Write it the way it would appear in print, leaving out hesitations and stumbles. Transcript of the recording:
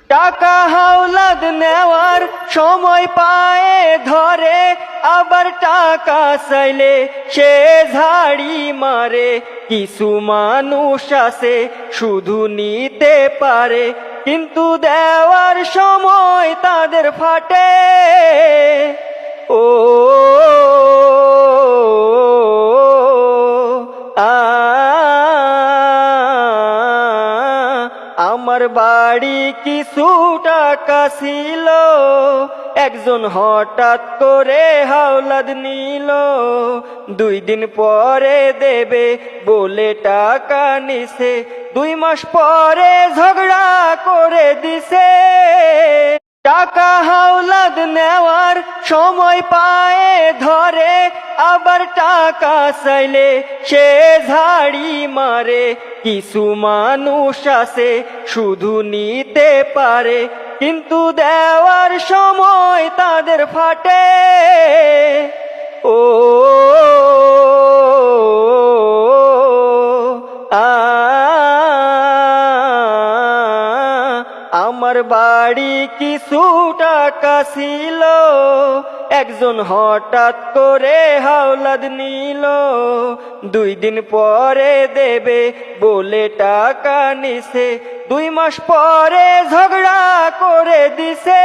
টাকা হাওলাদ নেওয়ার সময় পায়ে ধরে, আবার টাকা চাইলে সে ঝাড়ি মারে। কিছু মানুষ আছে শুধু নিতে পারে, কিন্তু দেওয়ার সময় তাদের ফাটে। ও আমার বাড়ি কিছু টাকা ছিল, একজন হঠাৎ করে হাওলাদ নিল। 2 দিন পরে দেবে বলে টাকা নিছে, 2 মাস পরে ঝগড়া করে দিছে। টাকা হাওলাদ নেওয়ার সময় পায়ে ধরে, আবার টাকা চাইলে সে ঝাড়ি মারে। কিছু মানুষ আছে শুধু নিতে পারে, কিন্তু দেওয়ার সময় তাদের ফাটে। ও আমার বাড়ি কিছু টাকা ছিল, একজন হঠাৎ করে হাওলাদ নিল। 2 দিন পরে দেবে বলে টাকা নিছে, 2 মাস পরে ঝগড়া করে দিছে।